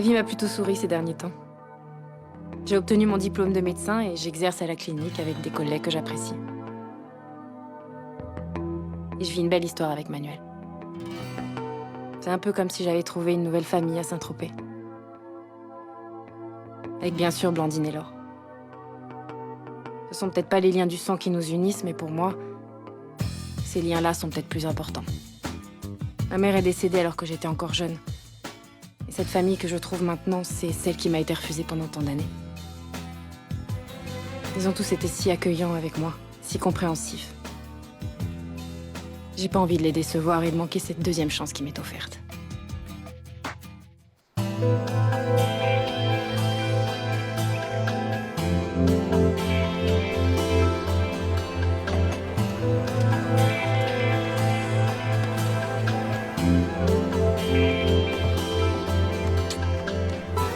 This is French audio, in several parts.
vie m'a plutôt souri ces derniers temps. J'ai obtenu mon diplôme de médecin et j'exerce à la clinique avec des collègues que j'apprécie. Et je vis une belle histoire avec Manuel. C'est un peu comme si j'avais trouvé une nouvelle famille à Saint-Tropez. Avec bien sûr Blandine et Laure. Ce sont peut-être pas les liens du sang qui nous unissent, mais pour moi, ces liens-là sont peut-être plus importants. Ma mère est décédée alors que j'étais encore jeune. Et cette famille que je trouve maintenant, c'est celle qui m'a été refusée pendant tant d'années. Ils ont tous été si accueillants avec moi, si compréhensifs. J'ai pas envie de les décevoir et de manquer cette deuxième chance qui m'est offerte.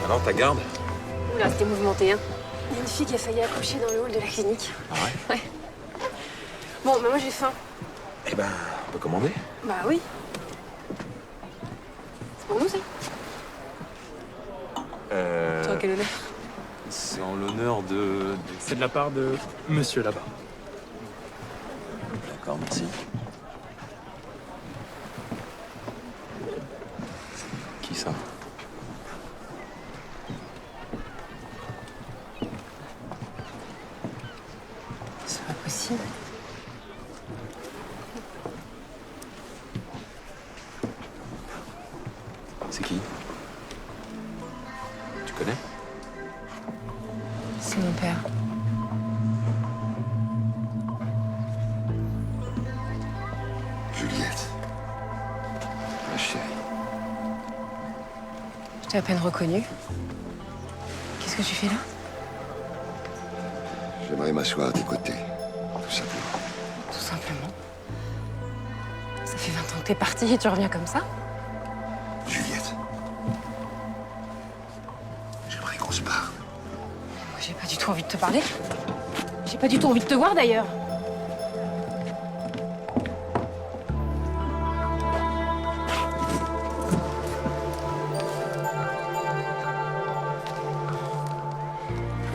Alors, ta garde? Oula, c'était mouvementé, hein. Il y a une fille qui a failli accoucher dans le hall de la clinique. Ah ouais? Ouais. Bon, bah moi j'ai faim. Eh ben, on peut commander. Bah oui. C'est pour nous, ça? C'est en quel honneur? C'est en l'honneur de... C'est de la part de monsieur là-bas. D'accord, merci. Qui ça? C'est pas possible. C'est qui? Tu connais? C'est mon père. Juliette. Ma chérie. Je t'ai à peine reconnu. Qu'est-ce que tu fais là? J'aimerais m'asseoir à tes côtés. Tout simplement. Tout simplement. Ça fait 20 ans que t'es parti et tu reviens comme ça? Juliette. J'aimerais qu'on se parle. Moi, j'ai pas du tout envie de te parler. J'ai pas du tout envie de te voir d'ailleurs.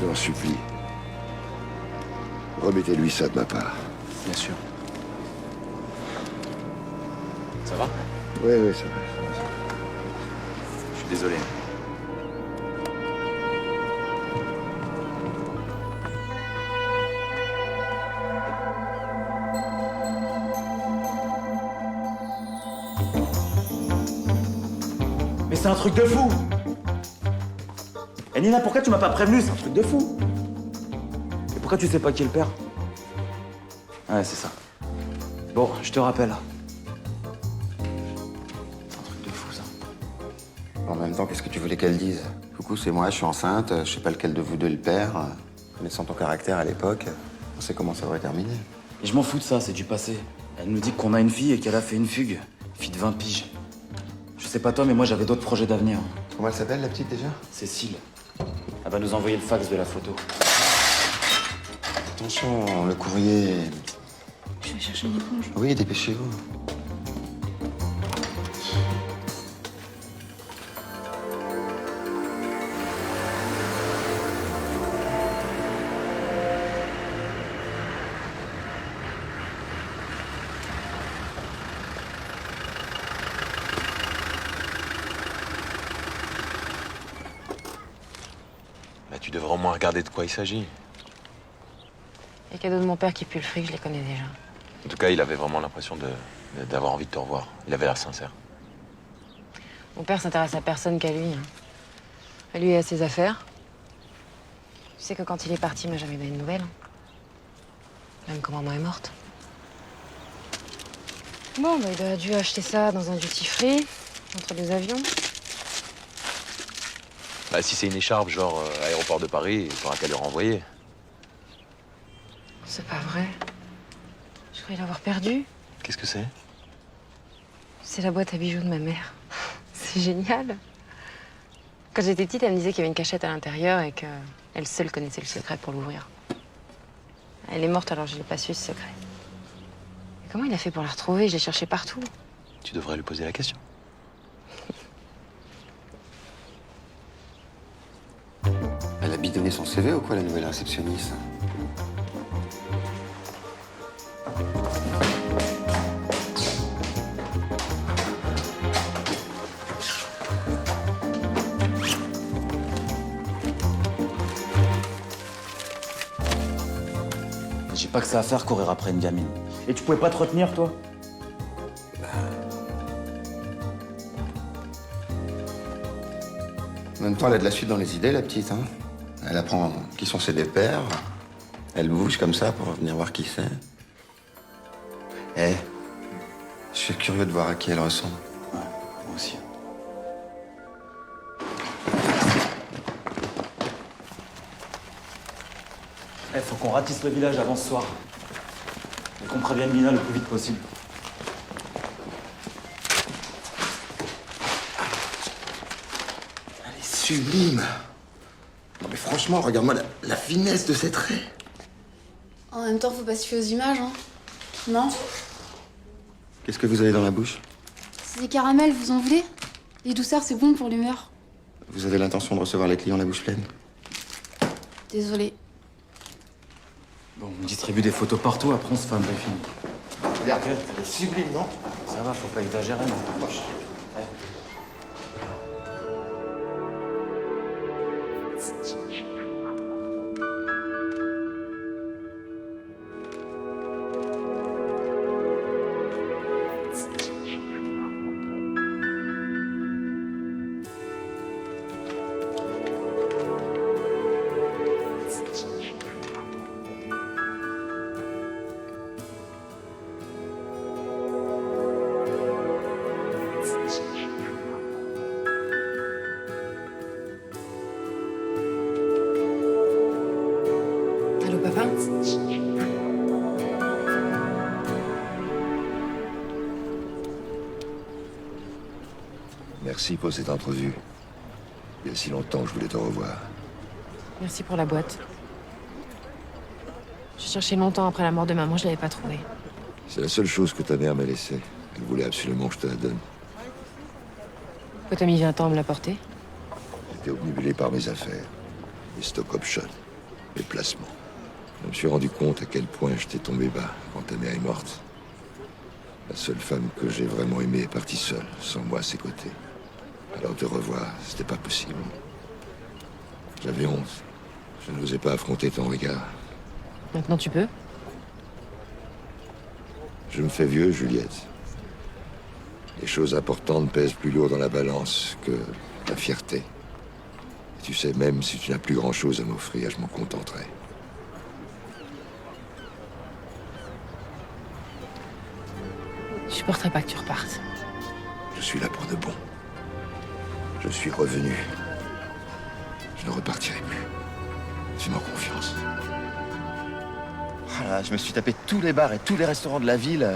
Je t'en supplie. Remettez-lui ça de ma part. Bien sûr. Ça va? Oui, oui, ça va. Je suis désolé. Mais c'est un truc de fou! Et Nina, pourquoi tu m'as pas prévenu? C'est un truc de fou! Et pourquoi tu sais pas qui est le père? Ouais, c'est ça. Bon, je te rappelle. C'est un truc de fou, ça. En même temps, qu'est-ce que tu voulais qu'elle dise? Coucou, c'est moi, je suis enceinte, je sais pas lequel de vous deux est le père. Connaissant ton caractère à l'époque, on sait comment ça aurait terminé. Et je m'en fous de ça, c'est du passé. Elle nous dit qu'on a une fille et qu'elle a fait une fugue. Fille de 20 piges. Je sais pas toi, mais moi j'avais d'autres projets d'avenir. Comment elle s'appelle, la petite, déjà? Cécile. Elle va nous envoyer le fax de la photo. Attention, le courrier... Je vais chercher une éponge. Oui, dépêchez-vous. Bah, tu devrais au moins regarder de quoi il s'agit. Les cadeaux de mon père qui puent le fric, je les connais déjà. En tout cas, il avait vraiment l'impression d'avoir envie de te revoir. Il avait l'air sincère. Mon père s'intéresse à personne qu'à lui. Hein. À lui et à ses affaires. Tu sais que quand il est parti, il m'a jamais donné de nouvelles. Même quand maman est morte. Bon, bah, il a dû acheter ça dans un duty-free, entre deux avions. Bah, si c'est une écharpe, genre aéroport de Paris, il faudra qu'à lui renvoyer. C'est pas vrai. Je croyais l'avoir perdu. Qu'est-ce que c'est? C'est la boîte à bijoux de ma mère. C'est génial. Quand j'étais petite, elle me disait qu'il y avait une cachette à l'intérieur et qu'elle seule connaissait le secret pour l'ouvrir. Elle est morte, alors je n'ai pas su ce secret. Mais comment il a fait pour la retrouver? Je l'ai cherchée partout. Tu devrais lui poser la question. donné son CV ou quoi, la nouvelle réceptionniste? J'ai pas que ça à faire courir après une gamine. Et tu pouvais pas te retenir, toi? En même temps, elle a de la suite dans les idées, la petite, hein. Elle apprend qui sont ses deux pères. Elle bouge comme ça pour venir voir qui c'est. Eh, je suis curieux de voir à qui elle ressemble. Ouais, moi aussi. Eh, faut qu'on ratisse le village avant ce soir. Et qu'on prévienne Lina le plus vite possible. Elle est sublime. Non mais franchement, regarde-moi la finesse de ses traits. En même temps, faut pas se fier aux images, hein. Non? Qu'est-ce que vous avez dans la bouche? C'est des caramels, vous en voulez? Les douceurs, c'est bon pour l'humeur. Vous avez l'intention de recevoir les clients la bouche pleine? Désolée. Bon, on distribue des photos partout, après on se fait un briefing. Regarde, elle est sublime, non? Ça va, faut pas exagérer, mais... Allô, papa? Merci pour cette entrevue. Il y a si longtemps que je voulais te revoir. Merci pour la boîte. J'ai cherché longtemps après la mort de maman, je l'avais pas trouvée. C'est la seule chose que ta mère m'a laissée. Elle voulait absolument que je te la donne. Pourquoi t'as mis un temps à me la porter? J'étais obnubilé par mes affaires, mes stock options, mes placements. Je me suis rendu compte à quel point j'étais tombé bas quand ta mère est morte. La seule femme que j'ai vraiment aimée est partie seule, sans moi à ses côtés. Alors te revoir, c'était pas possible. J'avais honte. Je n'osais pas affronter ton regard. Maintenant tu peux? Je me fais vieux, Juliette. Les choses importantes pèsent plus lourd dans la balance que la fierté. Et tu sais, même si tu n'as plus grand-chose à m'offrir, je m'en contenterai. Je supporterai pas que tu repartes. Je suis là pour de bon. Je suis revenu. Je ne repartirai plus. Fais-moi confiance. Ah là, je me suis tapé tous les bars et tous les restaurants de la ville.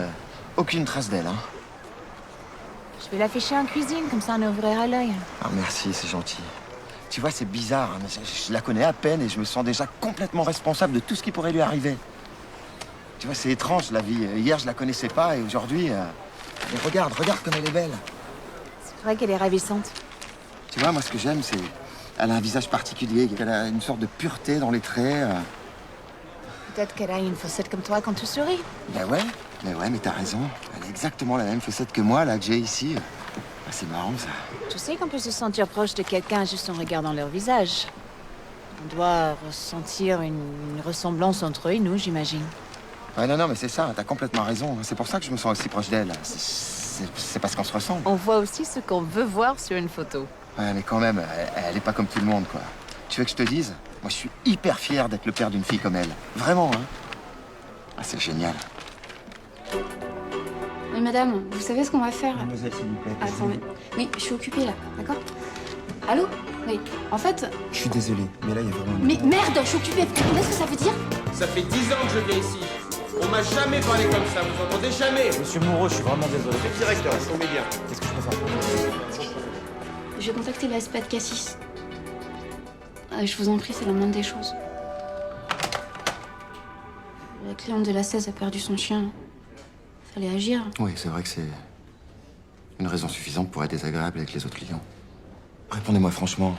Aucune trace d'elle, hein. Je vais l'afficher en cuisine, comme ça on ouvrira l'œil. Ah merci, c'est gentil. Tu vois, c'est bizarre, hein, mais je la connais à peine et je me sens déjà complètement responsable de tout ce qui pourrait lui arriver. Tu vois, c'est étrange la vie. Hier, je la connaissais pas et aujourd'hui... Mais regarde comme elle est belle. C'est vrai qu'elle est ravissante. Tu vois, moi, ce que j'aime, c'est... Elle a un visage particulier, elle a une sorte de pureté dans les traits. Peut-être qu'elle a une fossette comme toi quand tu souris. Ben ouais, mais t'as raison. Elle a exactement la même fossette que moi, là, que j'ai ici. Ah, c'est marrant, ça. Tu sais qu'on peut se sentir proche de quelqu'un juste en regardant leur visage. On doit ressentir une ressemblance entre eux et nous, j'imagine. Ouais, non, mais c'est ça, t'as complètement raison. C'est pour ça que je me sens aussi proche d'elle. C'est parce qu'on se ressemble. On voit aussi ce qu'on veut voir sur une photo. Ouais, mais quand même, elle est pas comme tout le monde, quoi. Tu veux que je te dise? Moi, je suis hyper fier d'être le père d'une fille comme elle. Vraiment, hein. Ah, c'est génial. Mais madame, vous savez ce qu'on va faire? Mademoiselle, s'il vous plaît. Attendez. Oui, je suis occupée là, d'accord? Allô? Oui. En fait... Je suis désolé, mais là, il y a vraiment... Mais merde, je suis occupée. Vous comprenez ce que ça veut dire? Ça fait 10 ans que je viens ici. On m'a jamais parlé comme ça, vous entendez jamais? Monsieur Moreau, je suis vraiment désolé. Le directeur, tombez bien. Qu'est-ce que je peux faire pour vous? Je vais contacter la SPA de Cassis. Je vous en prie, c'est la moindre des choses. La cliente de la 16 a perdu son chien. Fallait agir. Oui, c'est vrai que c'est une raison suffisante pour être désagréable avec les autres clients. Répondez-moi franchement.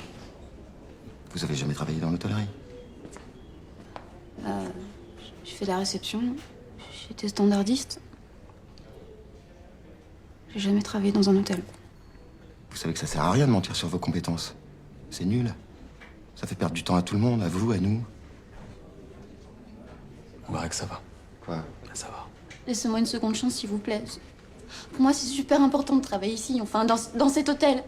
Vous avez jamais travaillé dans l'hôtellerie? J'ai fait de la réception. J'étais standardiste. J'ai jamais travaillé dans un hôtel. Vous savez que ça sert à rien de mentir sur vos compétences. C'est nul. Ça fait perdre du temps à tout le monde, à vous, à nous. On verra que ça va. Quoi? Ça va. Laissez-moi une seconde chance, s'il vous plaît. Pour moi, c'est super important de travailler ici, enfin, dans cet hôtel.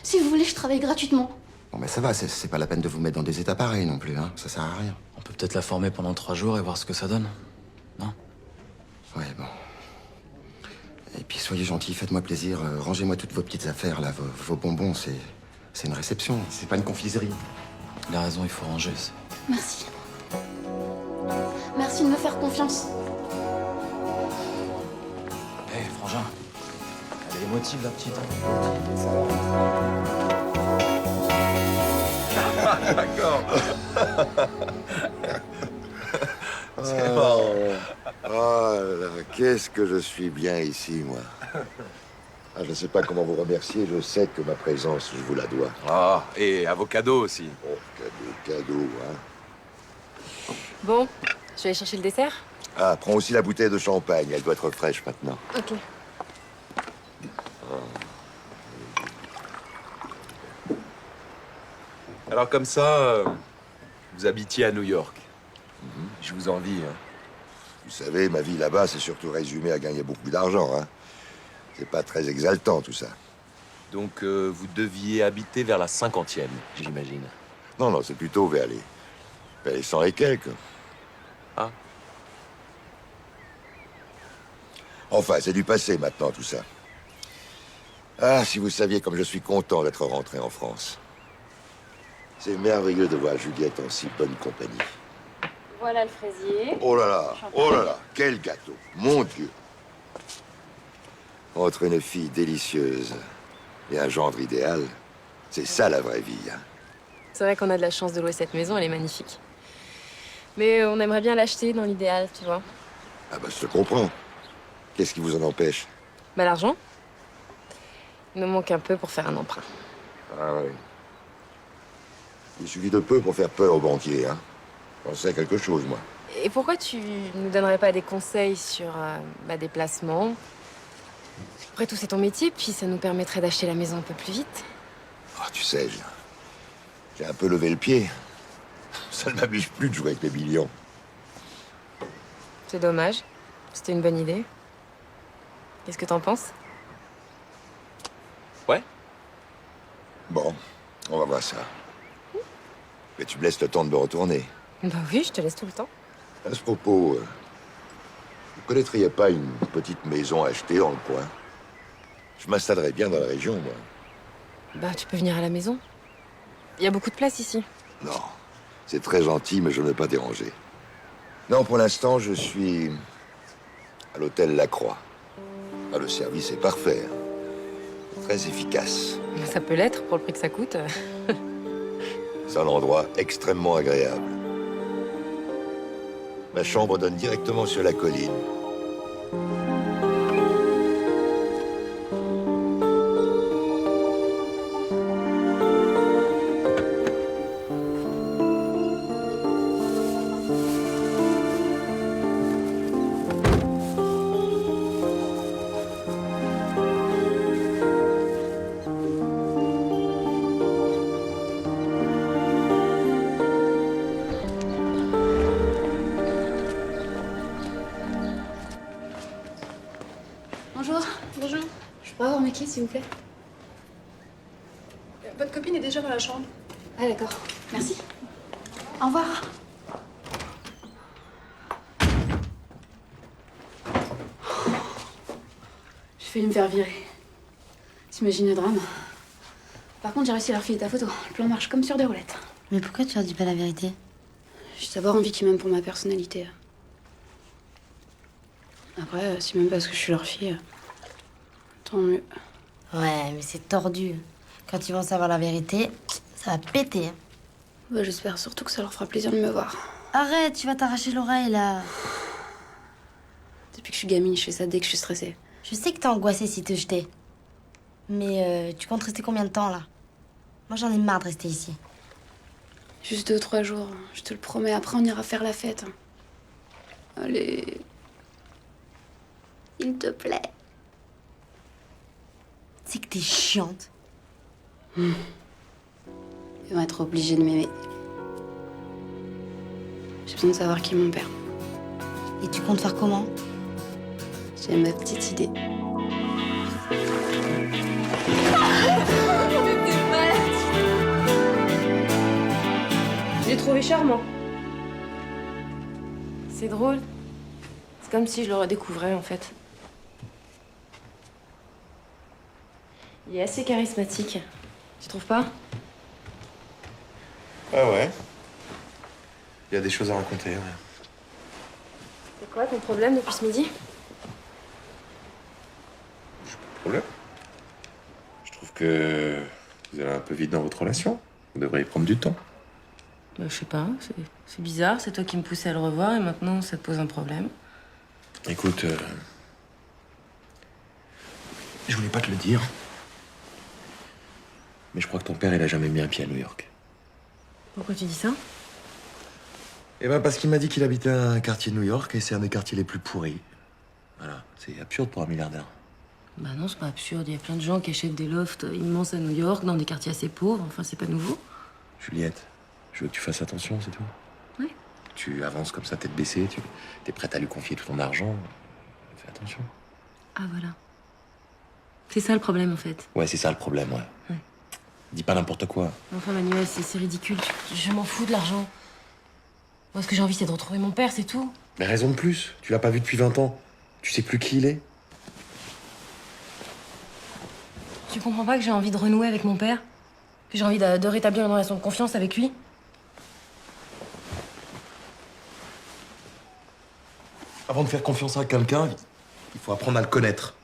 Si vous voulez, je travaille gratuitement. Bon, mais ça va, c'est pas la peine de vous mettre dans des états pareils non plus, hein. Ça sert à rien. On peut peut-être la former pendant 3 jours et voir ce que ça donne. Non? Ouais, bon. Et puis soyez gentils, faites-moi plaisir, rangez-moi toutes vos petites affaires, là, vos bonbons, c'est une réception, c'est pas une confiserie. Il a raison, il faut ranger. Merci. Merci de me faire confiance. Hé, frangin. Elle est émotive, la petite. D'accord. C'est marrant. Oh là, qu'est-ce que je suis bien ici, moi. Ah, je ne sais pas comment vous remercier, je sais que ma présence, je vous la dois. Ah, et à vos cadeaux aussi. Oh, cadeau, hein. Bon, je vais aller chercher le dessert. Ah, prends aussi la bouteille de champagne, elle doit être fraîche maintenant. Ok. Alors comme ça, vous habitiez à New York. Je vous envie, hein. Vous savez, ma vie là-bas, c'est surtout résumé à gagner beaucoup d'argent, hein. C'est pas très exaltant, tout ça. Donc vous deviez habiter vers la 50e, j'imagine. Non, non, c'est plutôt vers les 100 et quelques. Ah. Enfin, c'est du passé maintenant, tout ça. Ah, si vous saviez comme je suis content d'être rentré en France. C'est merveilleux de voir Juliette en si bonne compagnie. Voilà le fraisier. Oh là là, quel gâteau, mon Dieu. Entre une fille délicieuse et un gendre idéal, c'est ça la vraie vie, hein. C'est vrai qu'on a de la chance de louer cette maison, elle est magnifique. Mais on aimerait bien l'acheter dans l'idéal, tu vois. Ah bah, je te comprends. Qu'est-ce qui vous en empêche? Bah l'argent. Il nous manque un peu pour faire un emprunt. Ah ouais. Il suffit de peu pour faire peur aux banquiers, hein. J'en sais quelque chose, moi. Et pourquoi tu nous donnerais pas des conseils sur des placements? Après tout, c'est ton métier, puis ça nous permettrait d'acheter la maison un peu plus vite. Ah, tu sais, j'ai un peu levé le pied. Ça ne m'amuse plus de jouer avec les millions. C'est dommage. C'était une bonne idée. Qu'est-ce que t'en penses? Ouais. Bon, on va voir ça. Mais tu me laisses le temps de me retourner. Bah oui, je te laisse tout le temps. À ce propos, vous connaîtriez pas une petite maison achetée dans le coin? Je m'installerais bien dans la région, moi. Bah tu peux venir à la maison. Il y a beaucoup de place ici. Non, c'est très gentil, mais je ne veux pas déranger. Non, pour l'instant, je suis à l'hôtel Lacroix. Ah, le service est parfait, hein. Très efficace. Ça peut l'être pour le prix que ça coûte. C'est un endroit extrêmement agréable. Ma chambre donne directement sur la colline. Bonjour. Bonjour. Je pourrais avoir mes clés, s'il vous plaît? Votre copine est déjà dans la chambre. Ah, d'accord. Merci. Au revoir. J'ai failli me faire virer. T'imagines le drame? Par contre, j'ai réussi à leur filer ta photo. Le plan marche comme sur des roulettes. Mais pourquoi tu leur dis pas la vérité? J'ai d'abord envie qu'ils m'aiment pour ma personnalité. Après, c'est même parce que je suis leur fille. Tant mieux. Ouais, mais c'est tordu. Quand ils vont savoir la vérité, ça va péter. Bah, j'espère surtout que ça leur fera plaisir de me voir. Arrête, tu vas t'arracher l'oreille, là. Depuis que je suis gamine, je fais ça dès que je suis stressée. Je sais que t'es angoissée si te jeter. Mais tu comptes rester combien de temps, là? Moi, j'en ai marre de rester ici. Juste 2-3 jours, je te le promets. Après, on ira faire la fête. Allez. S'il te plaît. C'est que t'es chiante. Ils vont être obligés de m'aimer. J'ai besoin de savoir qui est mon père. Et tu comptes faire comment? J'ai ma petite idée. Je l'ai trouvé charmant. C'est drôle. C'est comme si je le redécouvrais, en fait. Il est assez charismatique. Tu trouves pas? Ah ouais. Il y a des choses à raconter, ouais. C'est quoi ton problème depuis ce midi? Problème. Je trouve que vous allez un peu vite dans votre relation. Vous devriez prendre du temps. Bah, je sais pas, c'est bizarre. C'est toi qui me poussais à le revoir et maintenant ça te pose un problème. Écoute, je voulais pas te le dire, mais je crois que ton père, il a jamais mis un pied à New York. Pourquoi tu dis ça? Eh ben parce qu'il m'a dit qu'il habitait un quartier de New York et c'est un des quartiers les plus pourris. Voilà, c'est absurde pour un milliardaire. Bah non, c'est pas absurde. Il y a plein de gens qui achètent des lofts immenses à New York, dans des quartiers assez pauvres. Enfin, c'est pas nouveau. Juliette, je veux que tu fasses attention, c'est tout. Oui. Tu avances comme ça, tête baissée, tu es prête à lui confier tout ton argent. Fais attention. Ah, voilà. C'est ça le problème, en fait. Ouais, c'est ça le problème, ouais. Dis pas n'importe quoi. Enfin, Manuel, c'est ridicule. Je m'en fous de l'argent. Moi, ce que j'ai envie, c'est de retrouver mon père, c'est tout. Mais raison de plus. Tu l'as pas vu depuis 20 ans. Tu sais plus qui il est. Tu comprends pas que j'ai envie de renouer avec mon père? Que j'ai envie de rétablir une relation de confiance avec lui? Avant de faire confiance à quelqu'un, il faut apprendre à le connaître.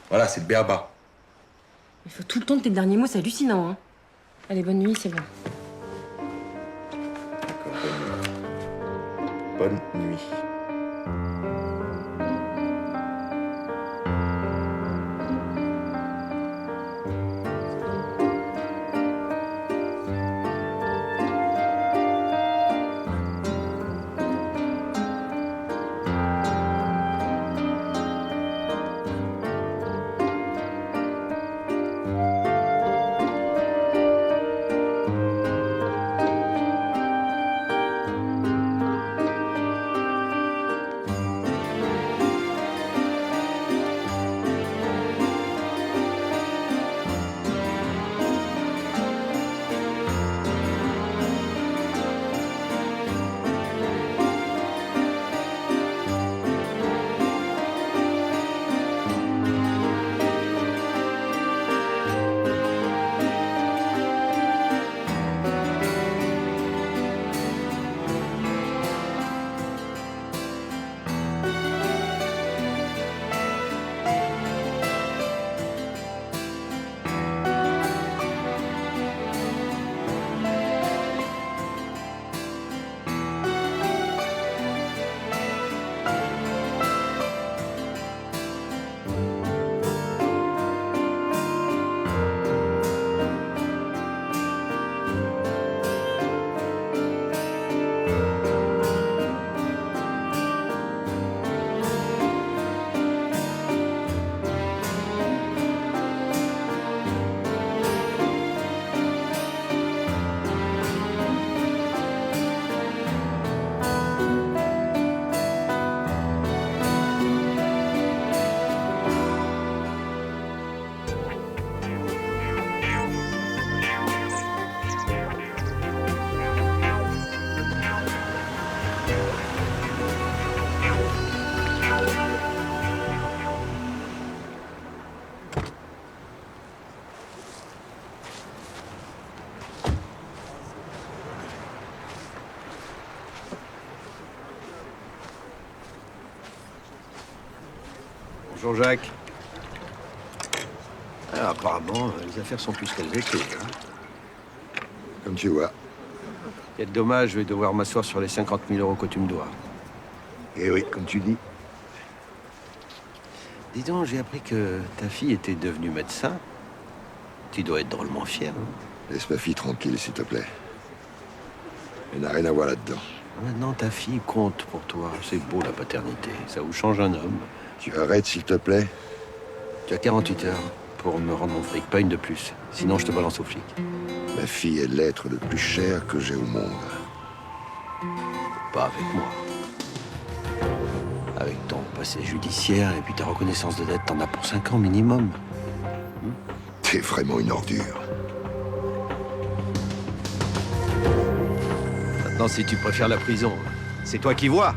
Voilà, c'est le b.a.-ba. Il faut tout le temps que tes derniers mots, c'est hallucinant, hein. Allez, bonne nuit, c'est bon. D'accord, bonne nuit. Bonjour Jacques. Alors, apparemment, les affaires sont plus qu'elles étaient. Hein. Comme tu vois. Quel dommage, je vais devoir m'asseoir sur les 50 000 € que tu me dois. Eh oui, comme tu dis. Dis donc, j'ai appris que ta fille était devenue médecin. Tu dois être drôlement fier. Hein. Laisse ma fille tranquille, s'il te plaît. Elle n'a rien à voir là-dedans. Maintenant, ta fille compte pour toi. C'est beau, la paternité. Ça vous change un homme. Tu arrêtes, s'il te plaît? Tu as 48 heures pour me rendre mon fric, pas une de plus. Sinon, je te balance aux flics. Ma fille est l'être le plus cher que j'ai au monde. Pas avec moi. Avec ton passé judiciaire et puis ta reconnaissance de dette, t'en as pour 5 ans minimum. T'es vraiment une ordure. Maintenant, si tu préfères la prison, c'est toi qui vois.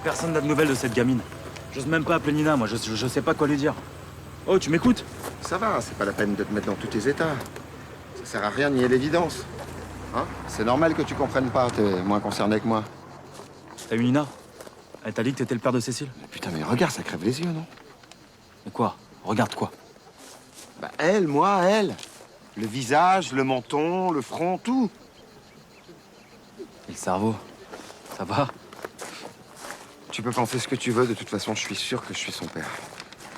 Personne n'a de nouvelles de cette gamine. J'ose même pas appeler Nina, moi, je sais pas quoi lui dire. Oh, tu m'écoutes? Ça va, c'est pas la peine de te mettre dans tous tes états. Ça sert à rien de nier l'évidence. Hein? C'est normal que tu comprennes pas, t'es moins concerné que moi. T'as eu Nina? Elle t'a dit que t'étais le père de Cécile? Mais putain, mais regarde, ça crève les yeux, non? Mais quoi? Regarde quoi? Bah elle, moi, elle. Le visage, le menton, le front, tout. Et le cerveau? Ça va? Tu peux penser ce que tu veux, de toute façon, je suis sûr que je suis son père.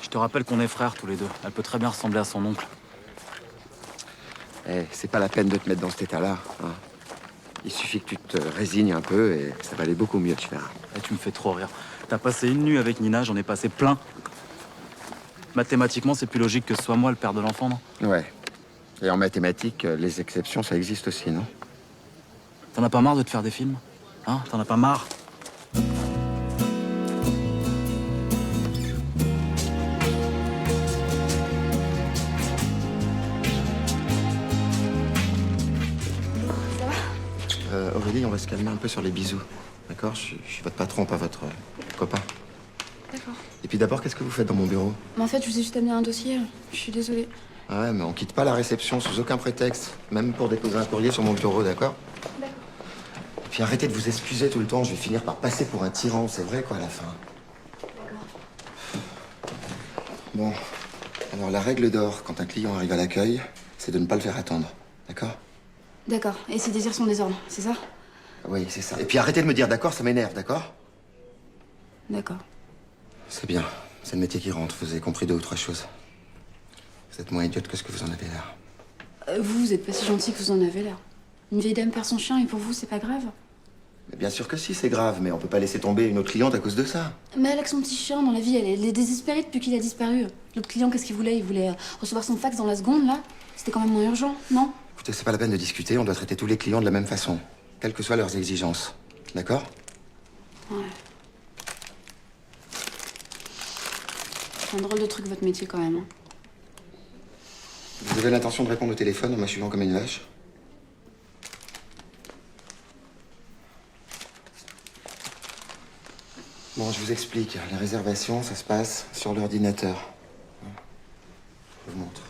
Je te rappelle qu'on est frères tous les deux. Elle peut très bien ressembler à son oncle. Eh, c'est pas la peine de te mettre dans cet état-là. Hein. Il suffit que tu te résignes un peu et ça va aller beaucoup mieux, tu verras. Eh, tu me fais trop rire. T'as passé une nuit avec Nina, j'en ai passé plein. Mathématiquement, c'est plus logique que ce soit moi le père de l'enfant, non? Ouais. Et en mathématiques, les exceptions, ça existe aussi, non? T'en as pas marre de te faire des films? Hein? T'en as pas marre? Aurélie, on va se calmer un peu sur les bisous. D'accord? Je suis votre patron, pas votre copain. D'accord. Et puis d'abord, qu'est-ce que vous faites dans mon bureau? Mais en fait, je vous ai juste amené un dossier. Je suis désolée. Ah ouais, mais on quitte pas la réception sous aucun prétexte. Même pour déposer un courrier sur mon bureau, d'accord? D'accord. Et puis arrêtez de vous excuser tout le temps. Je vais finir par passer pour un tyran, c'est vrai, quoi, à la fin. Bon. Alors, la règle d'or, quand un client arrive à l'accueil, c'est de ne pas le faire attendre. D'accord? D'accord. Et ses désirs sont désordres, c'est ça? Oui, c'est ça. Et puis arrêtez de me dire d'accord, ça m'énerve, d'accord? D'accord. C'est bien. C'est le métier qui rentre. Vous avez compris 2 ou 3 choses. Vous êtes moins idiote que ce que vous en avez l'air. Vous êtes pas si gentil que vous en avez l'air. Une vieille dame perd son chien et pour vous, c'est pas grave? Mais bien sûr que si, c'est grave, mais on peut pas laisser tomber une autre cliente à cause de ça. Mais elle a que son petit chien dans la vie, elle est désespérée depuis qu'il a disparu. L'autre client, qu'est-ce qu'il voulait? Il voulait recevoir son fax dans la seconde, là? C'était quand même moins urgent, non? Écoutez, c'est pas la peine de discuter, on doit traiter tous les clients de la même façon, quelles que soient leurs exigences. D'accord? Ouais. C'est un drôle de truc, votre métier, quand même. Hein. Vous avez l'intention de répondre au téléphone en m'achevant comme une vache? Bon, je vous explique. Les réservations, ça se passe sur l'ordinateur. Je vous montre.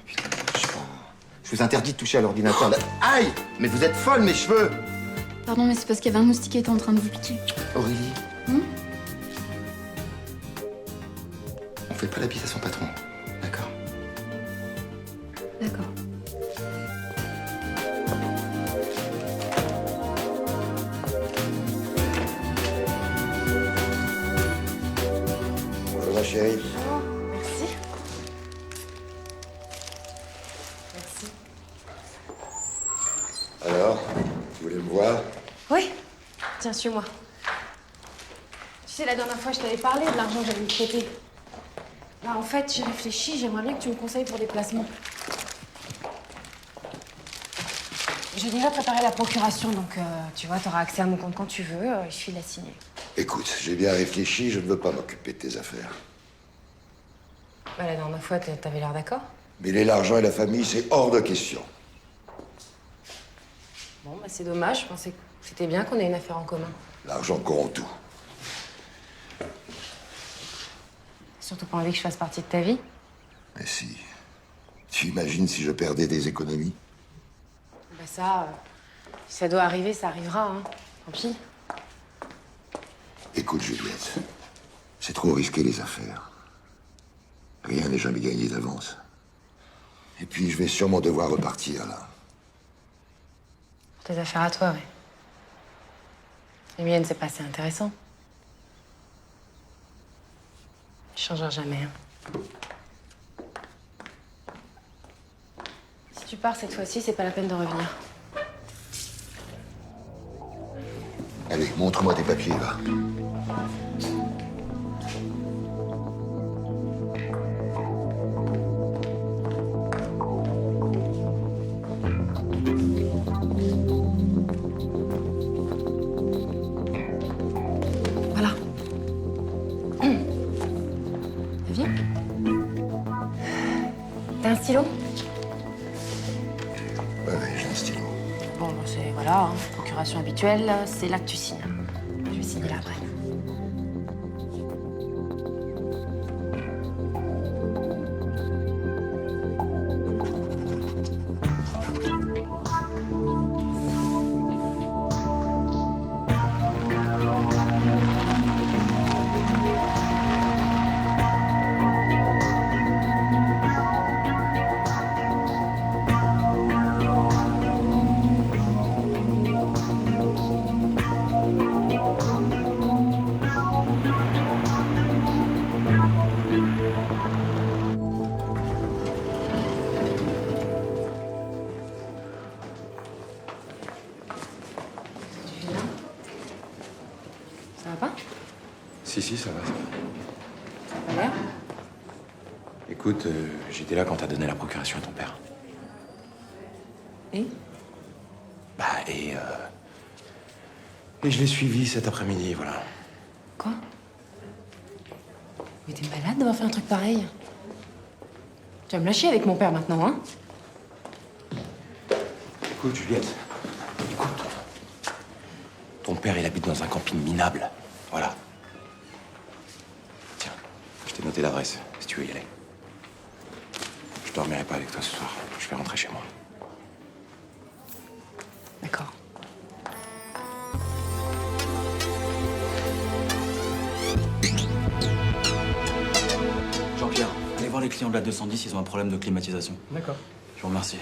Putain, je sais pas. Je vous interdis de toucher à l'ordinateur. Aïe! Mais vous êtes folle, mes cheveux! Pardon, mais c'est parce qu'il y avait un moustique qui était en train de vous piquer. Aurélie. On fait pas la bise à son patron. D'accord? D'accord. Bonjour ma chérie. Merci. Merci. Alors, tu voulais me voir? Oui. Tiens, suis-moi. Tu sais, la dernière fois, je t'avais parlé de l'argent que j'allais te prêter. Là, en fait, j'ai réfléchi, j'aimerais bien que tu me conseilles pour des placements. J'ai déjà préparé la procuration, donc tu vois, t'auras accès à mon compte quand tu veux, il suffit de la signer. Écoute, j'ai bien réfléchi, je ne veux pas m'occuper de tes affaires. Bah, la dernière fois, t'avais l'air d'accord. Mêler l'argent et la famille, c'est hors de question. Bon, bah c'est dommage, je pensais que c'était bien qu'on ait une affaire en commun. L'argent corrompt tout. Surtout pas envie que je fasse partie de ta vie. Mais si. Tu imagines si je perdais des économies? Bah ça, si ça doit arriver, ça arrivera, hein. Tant pis. Écoute, Juliette, c'est trop risqué les affaires. Rien n'est jamais gagné d'avance. Et puis, je vais sûrement devoir repartir, là. Tes affaires à toi, ouais. Les miennes, c'est pas assez intéressant. Je changerai jamais, hein. Si tu pars cette fois-ci, c'est pas la peine de revenir. Allez, montre-moi tes papiers, va. Voilà. Viens. T'as un stylo? Ouais, j'ai un stylo. Bon, c'est voilà, hein, procuration habituelle, c'est là que tu signes. Je vais signer là après. Ça va pas? Si, ça va. Ça a pas l'air? Écoute, j'étais là quand t'as donné la procuration à ton père. Et? Et je l'ai suivi cet après-midi, voilà. Quoi? Mais t'es malade d'avoir fait un truc pareil? Tu vas me lâcher avec mon père maintenant, hein? Écoute, Juliette, écoute. Ton père, il habite dans un camping minable. Voilà. Tiens, je t'ai noté l'adresse, si tu veux y aller. Je dormirai pas avec toi ce soir. Je vais rentrer chez moi. D'accord. Jean-Pierre, allez voir les clients de la 210, ils ont un problème de climatisation. D'accord. Je vous remercie.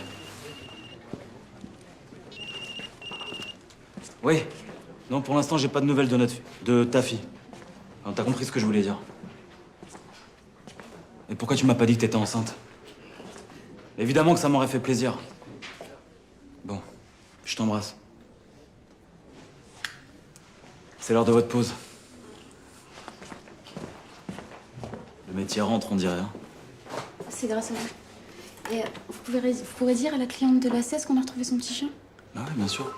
Oui. Non, pour l'instant, j'ai pas de nouvelles de ta fille. Alors, t'as compris ce que je voulais dire. Et pourquoi tu m'as pas dit que t'étais enceinte? Évidemment que ça m'aurait fait plaisir. Bon, je t'embrasse. C'est l'heure de votre pause. Le métier rentre, on dirait. Hein. C'est grâce à vous. Et vous pourrez dire à la cliente de la 16 qu'on a retrouvé son petit chien? Ah ouais, bien sûr.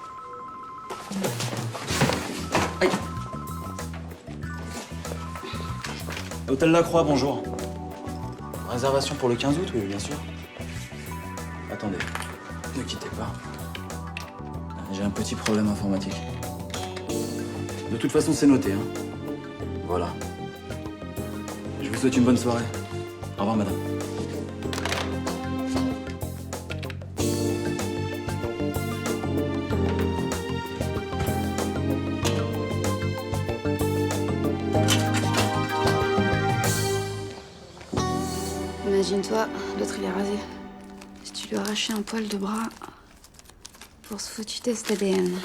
Aïe. Hôtel La Croix, bonjour. Réservation pour le 15 août, oui, bien sûr. Attendez, ne quittez pas. J'ai un petit problème informatique. De toute façon, c'est noté, hein. Voilà. Je vous souhaite une bonne soirée. Au revoir, madame. Imagine-toi, l'autre il est rasé. Si tu lui arrachais un poil de bras pour ce foutu test ADN.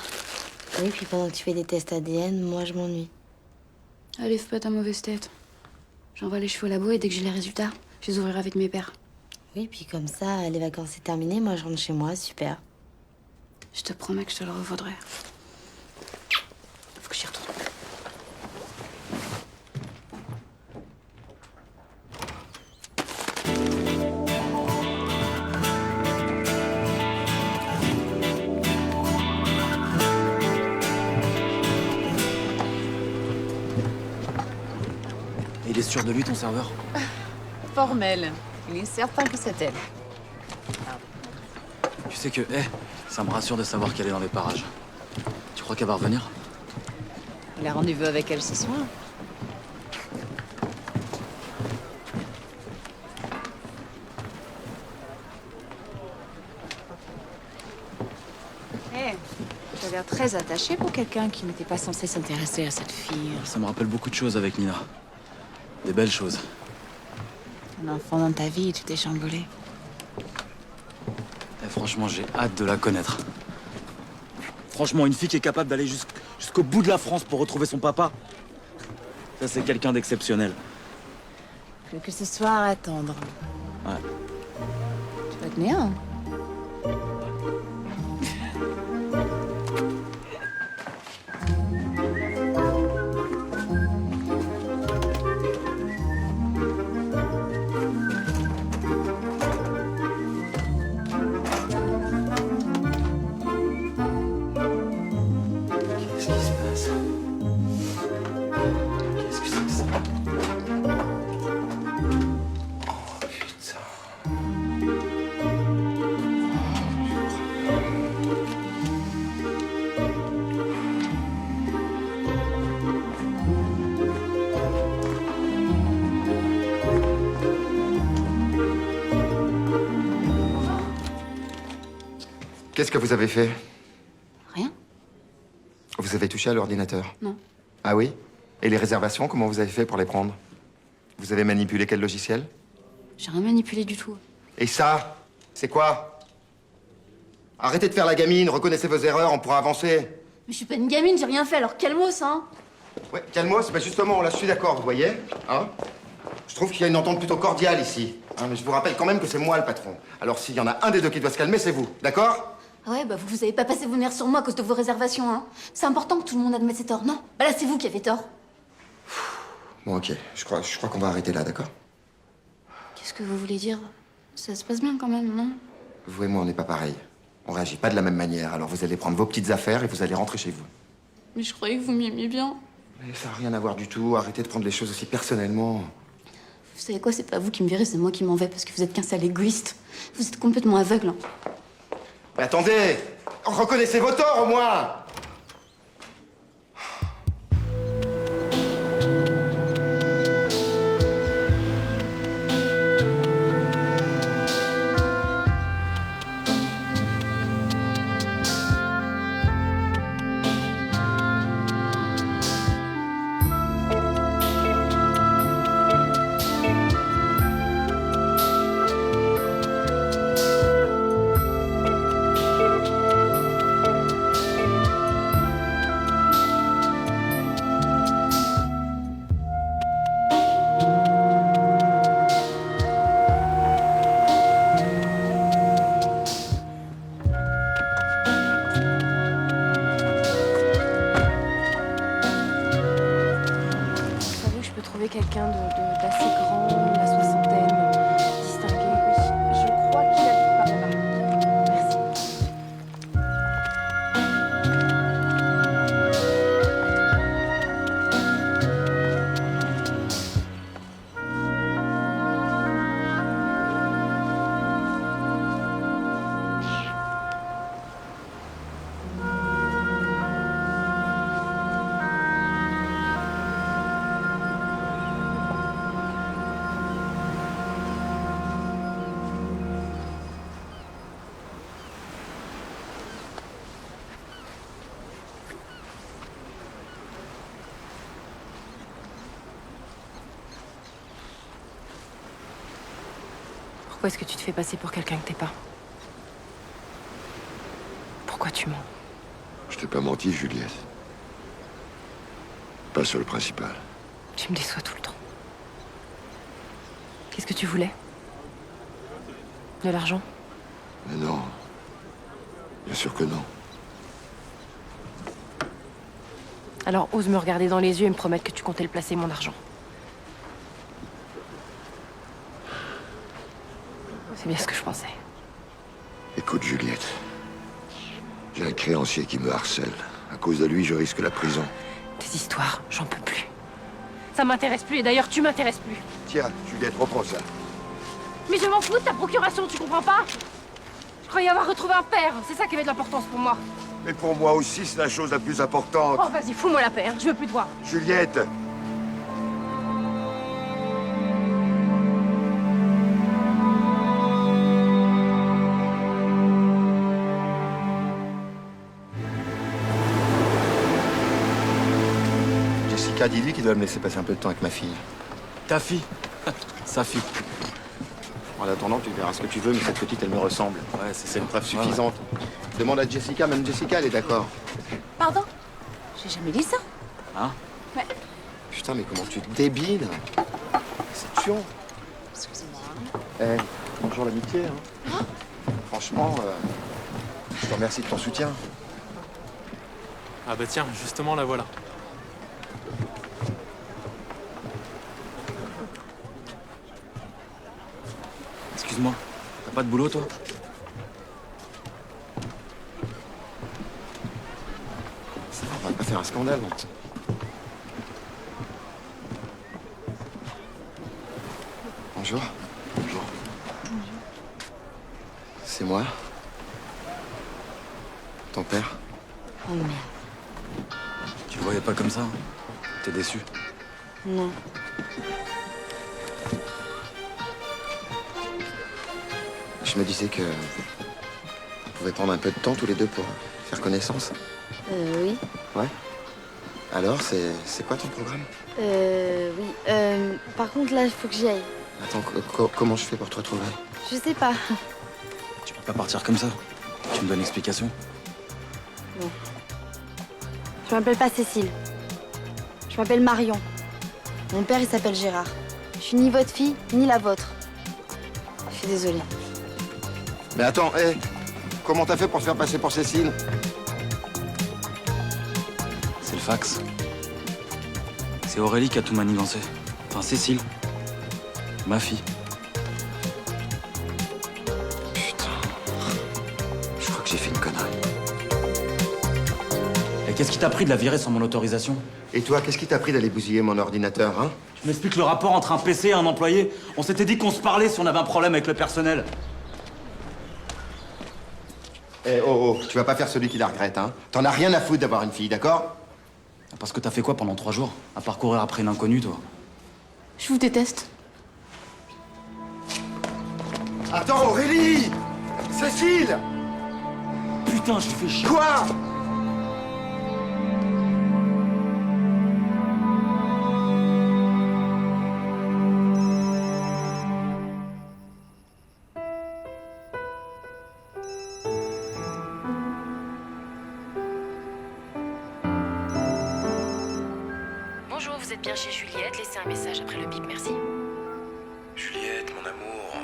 Oui, puis pendant que tu fais des tests ADN, moi je m'ennuie. Allez, fais pas ta mauvaise tête. J'envoie les chevaux au labo et dès que j'ai les résultats, je les ouvrirai avec mes pères. Oui, puis comme ça, les vacances c'est terminé, moi je rentre chez moi, super. Je te promets que je te le revaudrai. Faut que j'y retourne. Il est sûr de lui, ton serveur? Formel. Il est certain que c'est elle. Tu sais que, ça me rassure de savoir qu'elle est dans les parages. Tu crois qu'elle va revenir? Il a rendez-vous avec elle ce soir. Tu as l'air très attaché pour quelqu'un qui n'était pas censé s'intéresser à cette fille. Ça me rappelle beaucoup de choses avec Nina. Des belles choses. Un enfant dans ta vie, tu t'es chamboulé. Et franchement, j'ai hâte de la connaître. Franchement, une fille qui est capable d'aller jusqu'au bout de la France pour retrouver son papa. Ça, c'est quelqu'un d'exceptionnel. Plus que ce soir à attendre. Ouais. Tu vas tenir, hein? Qu'est-ce que vous avez fait? Rien. Vous avez touché à l'ordinateur? Non. Ah oui? Et les réservations, comment vous avez fait pour les prendre? Vous avez manipulé quel logiciel? J'ai rien manipulé du tout. Et ça, c'est quoi? Arrêtez de faire la gamine, reconnaissez vos erreurs, on pourra avancer. Mais je suis pas une gamine, j'ai rien fait, alors calmos, hein. Ouais, calmos, bah justement, là, je suis d'accord, vous voyez, hein? Je trouve qu'il y a une entente plutôt cordiale ici. Hein, mais je vous rappelle quand même que c'est moi le patron. Alors s'il y en a un des deux qui doit se calmer, c'est vous, d'accord? Ah ouais, bah vous avez pas passé vos nerfs sur moi à cause de vos réservations, hein. C'est important que tout le monde admette ses torts, non? Bah là, c'est vous qui avez tort. Bon, ok, je crois qu'on va arrêter là, d'accord? Qu'est-ce que vous voulez dire? Ça se passe bien quand même, non? Vous et moi, on n'est pas pareil. On réagit pas de la même manière, alors vous allez prendre vos petites affaires et vous allez rentrer chez vous. Mais je croyais que vous m'aimiez bien. Mais ça n'a rien à voir du tout, arrêtez de prendre les choses aussi personnellement. Vous savez quoi, c'est pas vous qui me virez, c'est moi qui m'en vais parce que vous êtes qu'un sale égoïste. Vous êtes complètement aveugle. Hein. Mais attendez! Reconnaissez vos torts, au moins! Quelqu'un d'assez grand, la soixantaine, distingué, oui. Je crois qu'il habite par là. Merci. Pourquoi est-ce que tu te fais passer pour quelqu'un que t'es pas? Pourquoi tu mens? Je t'ai pas menti, Juliette. Pas sur le principal. Tu me déçois tout le temps. Qu'est-ce que tu voulais? De l'argent? Mais non. Bien sûr que non. Alors ose me regarder dans les yeux et me promettre que tu comptais le placer, mon argent. C'est bien ce que je pensais. Écoute, Juliette. J'ai un créancier qui me harcèle. À cause de lui, je risque la prison. Tes histoires, j'en peux plus. Ça m'intéresse plus, et d'ailleurs, tu m'intéresses plus. Tiens, Juliette, reprends ça. Mais je m'en fous de ta procuration, tu comprends pas? Je croyais avoir retrouvé un père, c'est ça qui avait de l'importance pour moi. Mais pour moi aussi, c'est la chose la plus importante. Oh, vas-y, fous-moi la paix, hein. Je veux plus te voir. Juliette! Jessica, dis-lui qu'il doit me laisser passer un peu de temps avec ma fille. Ta fille? Sa fille. En attendant, tu verras ce que tu veux, mais cette petite, elle me ressemble. Ouais, C'est une preuve suffisante. Demande à Jessica, même Jessica, elle est d'accord. Pardon? J'ai jamais dit ça. Hein? Ouais. Putain, mais comment tu te débines? C'est chiant. Excusez-moi. Eh, bonjour l'amitié. Hein. Franchement, je te remercie de ton soutien. Ah bah tiens, justement, la voilà. Excuse-moi, t'as pas de boulot, toi? Ça va, on va pas faire un scandale. Donc. Bonjour. Bonjour. C'est moi. Ton père. Oh merde. Tu le voyais pas comme ça? T'es déçu? Non. Je me disais que on pouvait prendre un peu de temps tous les deux pour faire connaissance. Oui. Ouais. Alors, c'est quoi ton programme? Oui. Par contre, là, il faut que j'y aille. Attends, comment je fais pour te retrouver? Je sais pas. Tu peux pas partir comme ça. Tu me donnes une explication? Non. Je m'appelle pas Cécile. Je m'appelle Marion. Mon père, il s'appelle Gérard. Je suis ni votre fille, ni la vôtre. Je suis désolée. Mais attends, hé, comment t'as fait pour te faire passer pour Cécile? C'est le fax. C'est Aurélie qui a tout manigancé. Enfin, Cécile. Ma fille. Putain. Je crois que j'ai fait une connerie. Et qu'est-ce qui t'a pris de la virer sans mon autorisation? Et toi, qu'est-ce qui t'a pris d'aller bousiller mon ordinateur, hein? Tu m'expliques le rapport entre un PC et un employé? On s'était dit qu'on se parlait si on avait un problème avec le personnel. Eh, oh, tu vas pas faire celui qui la regrette, hein? T'en as rien à foutre d'avoir une fille, d'accord? Parce que t'as fait quoi pendant 3 jours? À parcourir après une inconnue, toi? Je vous déteste. Attends, Aurélie! Cécile! Putain, je fais chier. Quoi? Bonjour, vous êtes bien chez Juliette. Laissez un message après le bip, merci. Juliette, mon amour,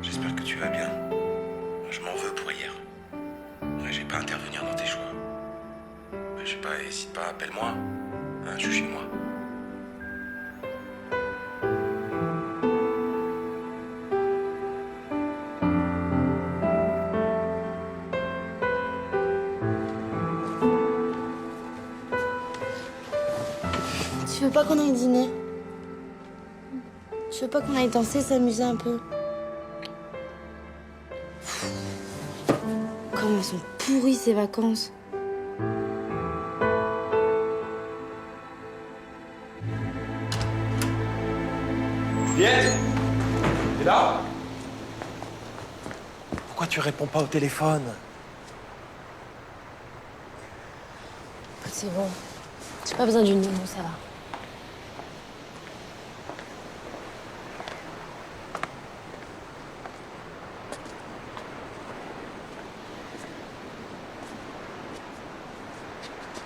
j'espère que tu vas bien. Je m'en veux pour hier. Ouais, j'ai pas à intervenir dans tes choix. Je sais pas, hésite pas, appelle-moi. Hein, je suis chez moi. Tu veux pas qu'on aille dîner? Tu veux pas qu'on aille danser, s'amuser un peu? Comme elles sont pourries ces vacances. Juliette, t'es là? Pourquoi tu réponds pas au téléphone? C'est bon. J'ai pas besoin d'une nounou, ça va.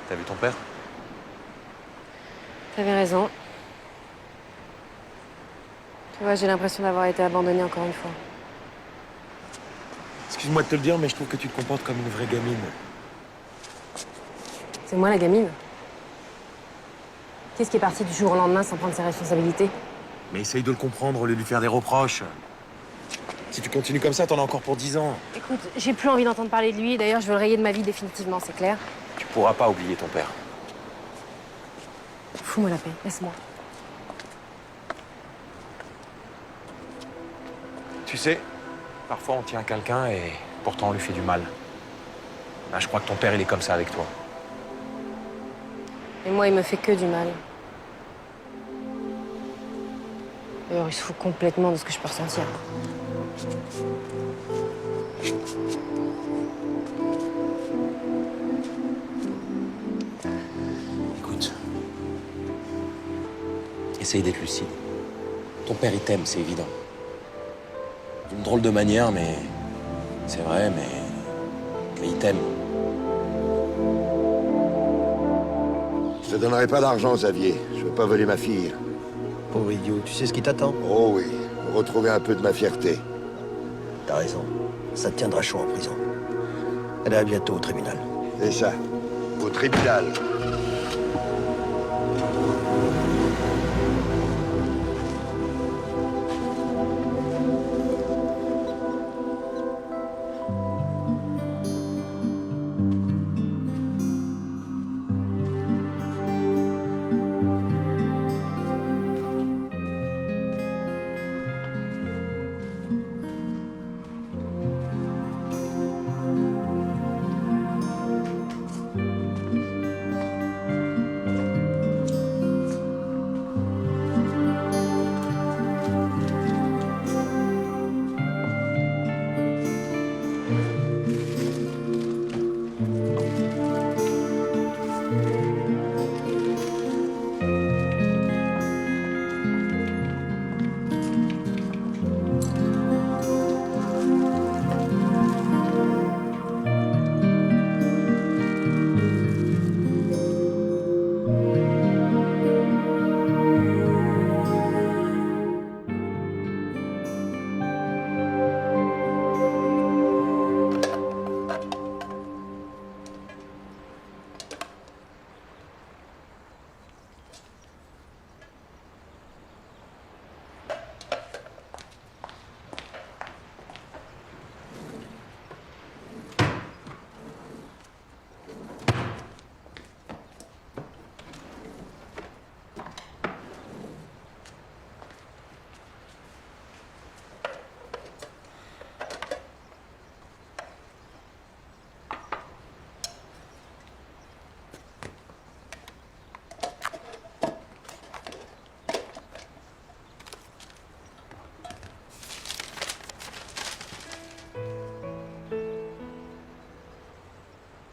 T'as vu ton père? T'avais raison. Tu vois, j'ai l'impression d'avoir été abandonnée encore une fois. Excuse-moi de te le dire, mais je trouve que tu te comportes comme une vraie gamine. C'est moi la gamine. Qu'est-ce qui est parti du jour au lendemain sans prendre ses responsabilités? Mais essaye de le comprendre au lieu de lui faire des reproches. Si tu continues comme ça, t'en as encore pour 10 ans. Écoute, j'ai plus envie d'entendre parler de lui. D'ailleurs, je veux le rayer de ma vie définitivement, c'est clair? Tu pourras pas oublier ton père. Fous-moi la paix, laisse-moi. Tu sais, parfois on tient quelqu'un et pourtant on lui fait du mal. Ben, je crois que ton père, il est comme ça avec toi. Et moi, il me fait que du mal. D'ailleurs, il se fout complètement de ce que je peux ressentir. Écoute, essaye d'être lucide. Ton père, il t'aime, c'est évident. D'une drôle de manière, mais... C'est vrai, mais il t'aime. Je te donnerai pas d'argent, Xavier. Je veux pas voler ma fille. Pauvre idiot, tu sais ce qui t'attend? Oh oui, retrouver un peu de ma fierté. T'as raison. Ça te tiendra chaud en prison. Allez, à bientôt au tribunal. C'est ça. Au tribunal.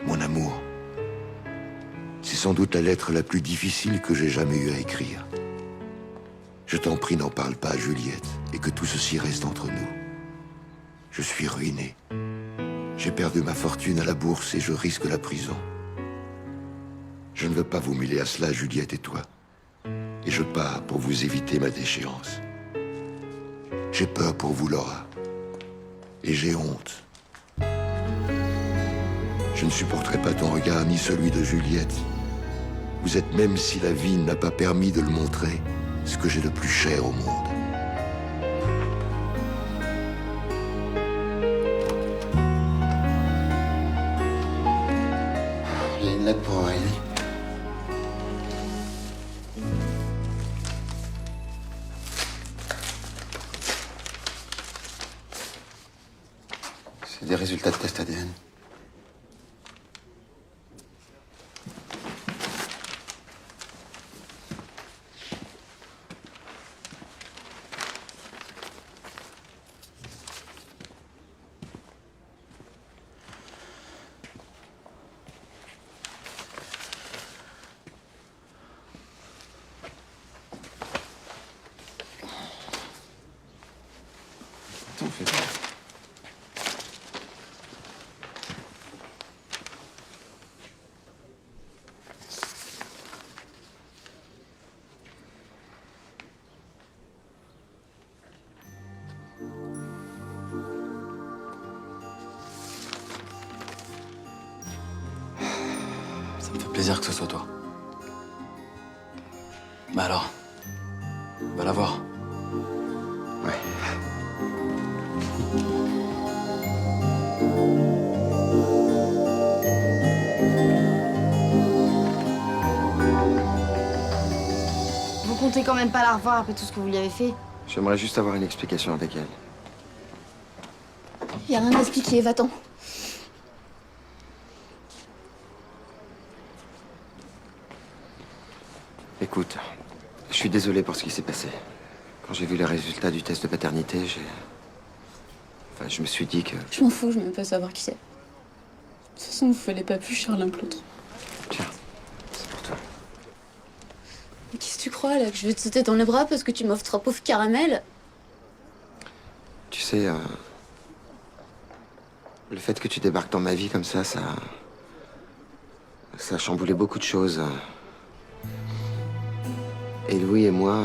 Mon amour, c'est sans doute la lettre la plus difficile que j'ai jamais eu à écrire. Je t'en prie, n'en parle pas à Juliette, et que tout ceci reste entre nous. Je suis ruiné. J'ai perdu ma fortune à la bourse et je risque la prison. Je ne veux pas vous mêler à cela, Juliette et toi. Et je pars pour vous éviter ma déchéance. J'ai peur pour vous, Laura. Et j'ai honte. Je ne supporterai pas ton regard ni celui de Juliette. Vous êtes, même si la vie n'a pas permis de le montrer, ce que j'ai de plus cher au monde. Il y a une lettre pour Aurélie. C'est des résultats de test ADN. T'en fais pas. Ça me fait plaisir que ce soit toi. Bah alors, va la voir. Ouais. Vous comptez quand même pas la revoir après tout ce que vous lui avez fait? J'aimerais juste avoir une explication avec elle. Y a rien à expliquer, va-t'en. Écoute, je suis désolé pour ce qui s'est passé. Quand j'ai vu les résultats du test de paternité, Enfin, je me suis dit que... Je m'en fous, je veux même pas savoir qui c'est. De toute façon, vous fallait pas plus cher l'un que l'autre. Tiens, c'est pour toi. Mais qu'est-ce que tu crois, là? Que je vais te sauter dans les bras parce que tu m'offres 3 pauvres caramels? Tu sais, le fait que tu débarques dans ma vie comme ça a chamboulé beaucoup de choses. Et Louis et moi,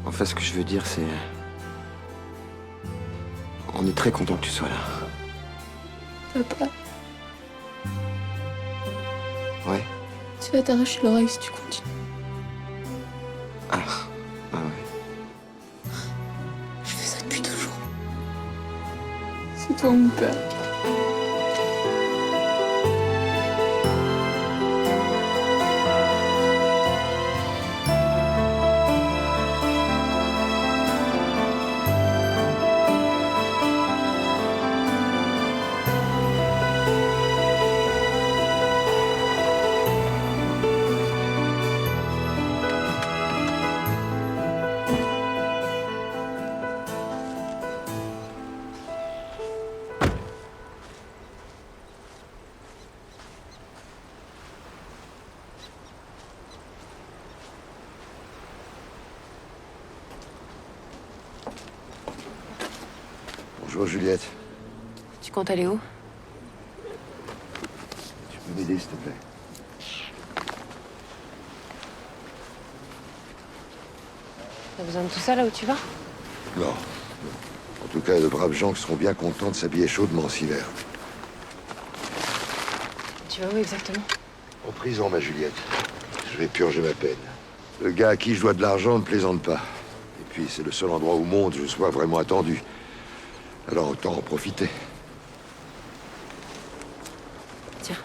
en fait, ce que je veux dire, c'est... On est très contents que tu sois là. Papa, Ouais. tu vas t'arracher l'oreille si tu continues. Ah ouais. Je fais ça depuis toujours. C'est toi mon père. Bonjour Juliette. Tu comptes aller où? Tu peux m'aider, s'il te plaît? T'as besoin de tout ça là où tu vas? Non. En tout cas, il y a de braves gens qui seront bien contents de s'habiller chaudement cet hiver. Tu vas où exactement? En prison, ma Juliette. Je vais purger ma peine. Le gars à qui je dois de l'argent ne plaisante pas. Et puis, c'est le seul endroit au monde où je sois vraiment attendu. Alors autant en profiter. Tiens.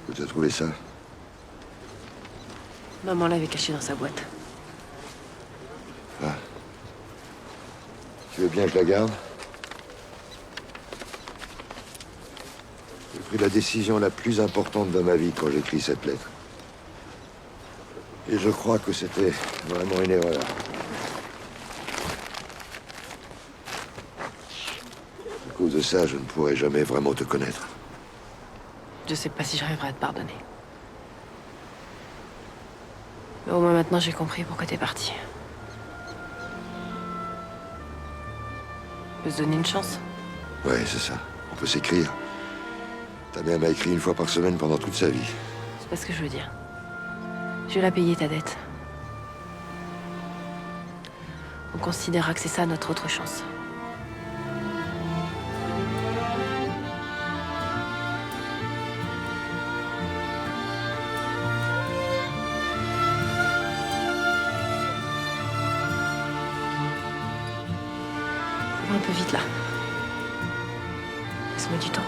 Où t'as trouvé ça? Maman l'avait caché dans sa boîte. Ah. Tu veux bien que je la garde? J'ai pris la décision la plus importante de ma vie quand j'écris cette lettre. Et je crois que c'était vraiment une erreur. À cause de ça, je ne pourrai jamais vraiment te connaître. Je sais pas si j'arriverai à te pardonner. Mais au moins maintenant j'ai compris pourquoi t'es parti. On peut se donner une chance. Ouais, c'est ça. On peut s'écrire. Ta mère m'a écrit une fois par semaine pendant toute sa vie. C'est pas ce que je veux dire. Je vais la payer ta dette. On considérera que c'est ça notre autre chance. Ça va un peu vite là. Laisse-moi du temps.